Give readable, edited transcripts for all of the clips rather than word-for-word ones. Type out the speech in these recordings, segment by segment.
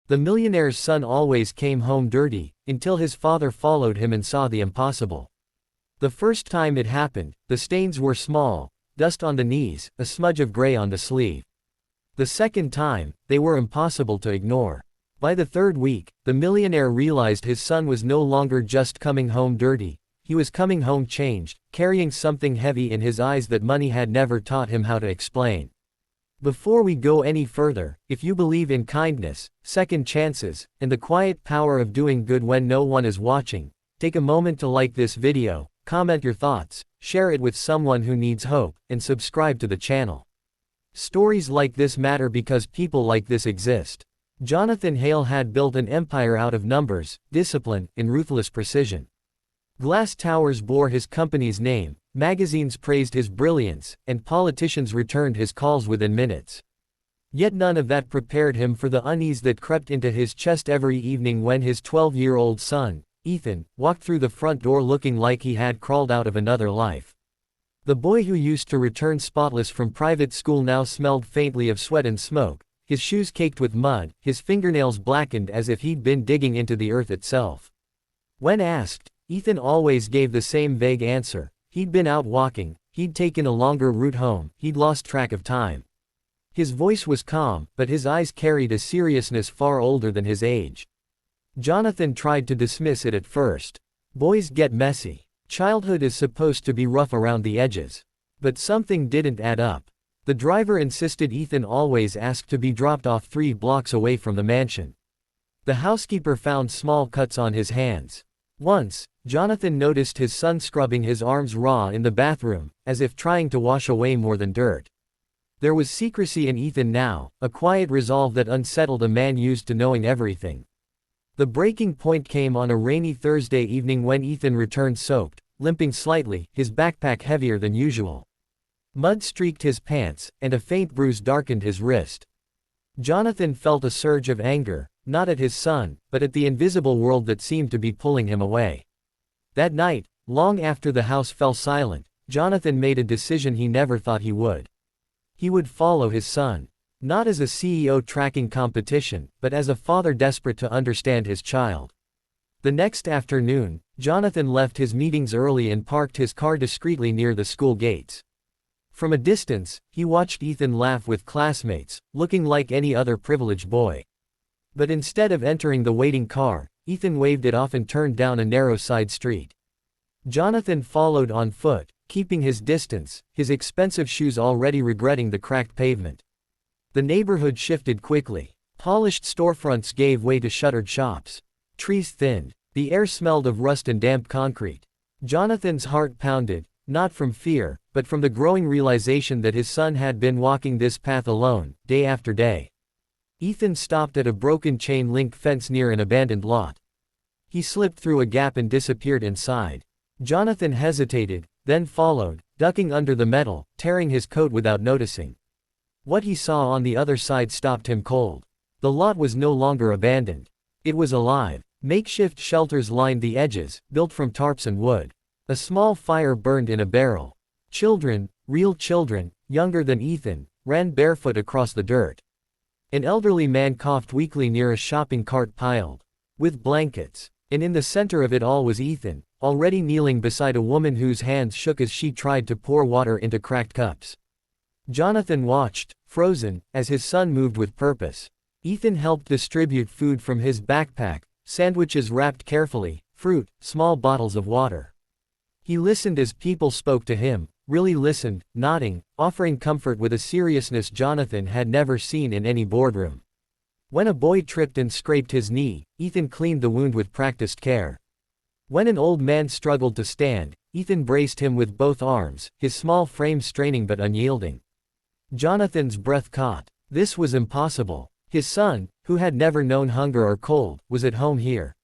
The millionaire's son always came home dirty, until his father followed him and saw the impossible. The first time it happened, the stains were small, dust on the knees, a smudge of gray on the sleeve. The second time, they were impossible to ignore. By the third week, the millionaire realized his son was no longer just coming home dirty, he was coming home changed, carrying something heavy in his eyes that money had never taught him how to explain. Before we go any further, if you believe in kindness, second chances, and the quiet power of doing good when no one is watching, take a moment to like this video, comment your thoughts, share it with someone who needs hope, and subscribe to the channel. Stories like this matter because people like this exist. Jonathan Hale had built an empire out of numbers, discipline, and ruthless precision. Glass towers bore his company's name, magazines praised his brilliance, and politicians returned his calls within minutes. Yet none of that prepared him for the unease that crept into his chest every evening when his 12-year-old son, Ethan, walked through the front door looking like he had crawled out of another life. The boy who used to return spotless from private school now smelled faintly of sweat and smoke, his shoes caked with mud, his fingernails blackened as if he'd been digging into the earth itself. When asked, Ethan always gave the same vague answer: he'd been out walking, he'd taken a longer route home, he'd lost track of time. His voice was calm, but his eyes carried a seriousness far older than his age. Jonathan tried to dismiss it at first. Boys get messy. Childhood is supposed to be rough around the edges. But something didn't add up. The driver insisted Ethan always asked to be dropped off 3 blocks away from the mansion. The housekeeper found small cuts on his hands. Once, Jonathan noticed his son scrubbing his arms raw in the bathroom, as if trying to wash away more than dirt. There was secrecy in Ethan now, a quiet resolve that unsettled a man used to knowing everything. The breaking point came on a rainy Thursday evening when Ethan returned soaked, limping slightly, his backpack heavier than usual. Mud streaked his pants, and a faint bruise darkened his wrist. Jonathan felt a surge of anger, not at his son, but at the invisible world that seemed to be pulling him away. That night, long after the house fell silent, Jonathan made a decision he never thought he would. He would follow his son. Not as a CEO tracking competition, but as a father desperate to understand his child. The next afternoon, Jonathan left his meetings early and parked his car discreetly near the school gates. From a distance, he watched Ethan laugh with classmates, looking like any other privileged boy. But instead of entering the waiting car, Ethan waved it off and turned down a narrow side street. Jonathan followed on foot, keeping his distance, his expensive shoes already regretting the cracked pavement. The neighborhood shifted quickly. Polished storefronts gave way to shuttered shops. Trees thinned. The air smelled of rust and damp concrete. Jonathan's heart pounded, not from fear, but from the growing realization that his son had been walking this path alone, day after day. Ethan stopped at a broken chain-link fence near an abandoned lot. He slipped through a gap and disappeared inside. Jonathan hesitated, then followed, ducking under the metal, tearing his coat without noticing. What he saw on the other side stopped him cold. The lot was no longer abandoned. It was alive. Makeshift shelters lined the edges, built from tarps and wood. A small fire burned in a barrel. Children, real children, younger than Ethan, ran barefoot across the dirt. An elderly man coughed weakly near a shopping cart piled with blankets. And in the center of it all was Ethan, already kneeling beside a woman whose hands shook as she tried to pour water into cracked cups. Jonathan watched, frozen, as his son moved with purpose. Ethan helped distribute food from his backpack, sandwiches wrapped carefully, fruit, small bottles of water. He listened as people spoke to him, really listened, nodding, offering comfort with a seriousness Jonathan had never seen in any boardroom. When a boy tripped and scraped his knee, Ethan cleaned the wound with practiced care. When an old man struggled to stand, Ethan braced him with both arms, his small frame straining but unyielding. Jonathan's breath caught. This was impossible. His son, who had never known hunger or cold, was at home here.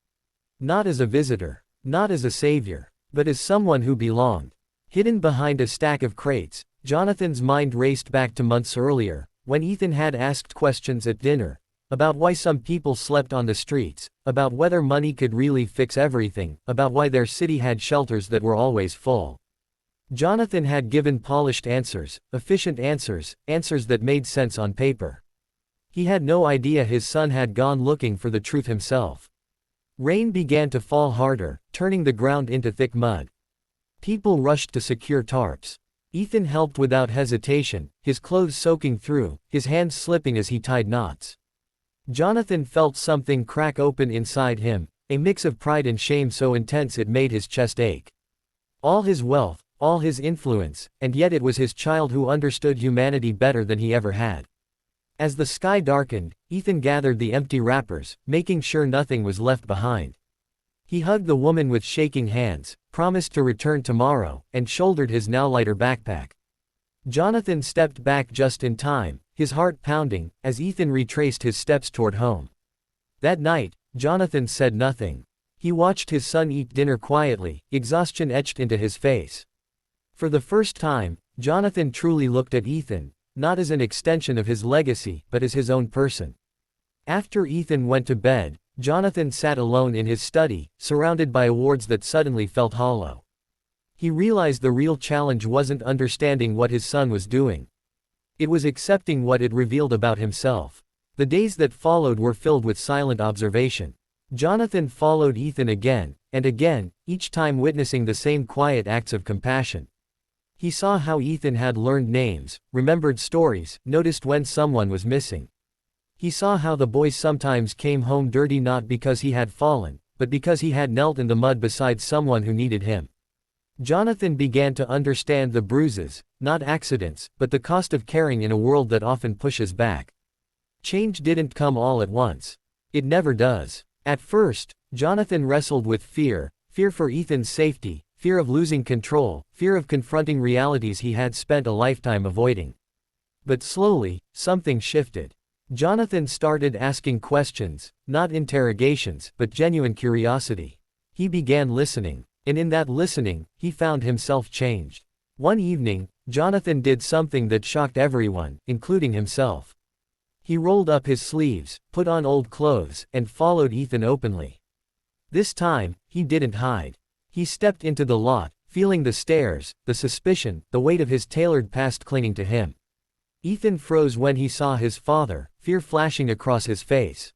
Not as a visitor, not as a savior, but as someone who belonged. Hidden behind a stack of crates, Jonathan's mind raced back to months earlier, when Ethan had asked questions at dinner, about why some people slept on the streets, about whether money could really fix everything, about why their city had shelters that were always full. Jonathan had given polished answers, efficient answers, answers that made sense on paper. He had no idea his son had gone looking for the truth himself. Rain began to fall harder, turning the ground into thick mud. People rushed to secure tarps. Ethan helped without hesitation, his clothes soaking through, his hands slipping as he tied knots. Jonathan felt something crack open inside him, a mix of pride and shame so intense it made his chest ache. All his wealth, all his influence, and yet it was his child who understood humanity better than he ever had. As the sky darkened, Ethan gathered the empty wrappers, making sure nothing was left behind. He hugged the woman with shaking hands, promised to return tomorrow, and shouldered his now lighter backpack. Jonathan stepped back just in time, his heart pounding, as Ethan retraced his steps toward home. That night, Jonathan said nothing. He watched his son eat dinner quietly, exhaustion etched into his face. For the first time, Jonathan truly looked at Ethan, not as an extension of his legacy, but as his own person. After Ethan went to bed, Jonathan sat alone in his study, surrounded by awards that suddenly felt hollow. He realized the real challenge wasn't understanding what his son was doing. It was accepting what it revealed about himself. The days that followed were filled with silent observation. Jonathan followed Ethan again, and again, each time witnessing the same quiet acts of compassion. He saw how Ethan had learned names, remembered stories, noticed when someone was missing. He saw how the boy sometimes came home dirty not because he had fallen, but because he had knelt in the mud beside someone who needed him. Jonathan began to understand the bruises, not accidents, but the cost of caring in a world that often pushes back. Change didn't come all at once. It never does. At first, Jonathan wrestled with fear for Ethan's safety, fear of losing control, fear of confronting realities he had spent a lifetime avoiding. But slowly, something shifted. Jonathan started asking questions, not interrogations, but genuine curiosity. He began listening, and in that listening, he found himself changed. One evening, Jonathan did something that shocked everyone, including himself. He rolled up his sleeves, put on old clothes, and followed Ethan openly. This time, he didn't hide. He stepped into the lot, feeling the stares, the suspicion, the weight of his tailored past clinging to him. Ethan froze when he saw his father, fear flashing across his face.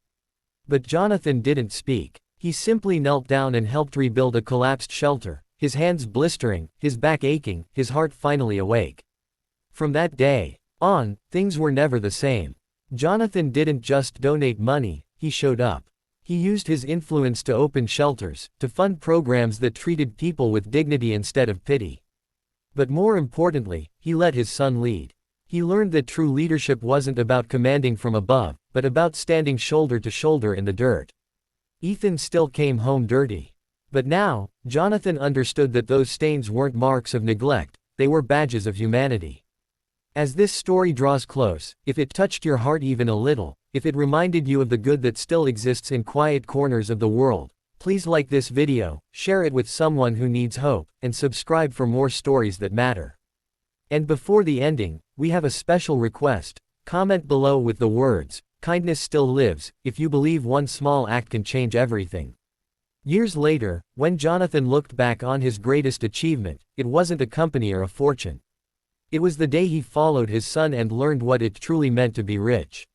But Jonathan didn't speak. He simply knelt down and helped rebuild a collapsed shelter, his hands blistering, his back aching, his heart finally awake. From that day on, things were never the same. Jonathan didn't just donate money, he showed up. He used his influence to open shelters, to fund programs that treated people with dignity instead of pity. But more importantly, he let his son lead. He learned that true leadership wasn't about commanding from above, but about standing shoulder to shoulder in the dirt. Ethan still came home dirty. But now, Jonathan understood that those stains weren't marks of neglect, they were badges of humanity. As this story draws close, if it touched your heart even a little, if it reminded you of the good that still exists in quiet corners of the world, please like this video, share it with someone who needs hope, and subscribe for more stories that matter. And before the ending, we have a special request. Comment below with the words, "Kindness still lives," if you believe one small act can change everything. Years later, when Jonathan looked back on his greatest achievement, it wasn't a company or a fortune. It was the day he followed his son and learned what it truly meant to be rich.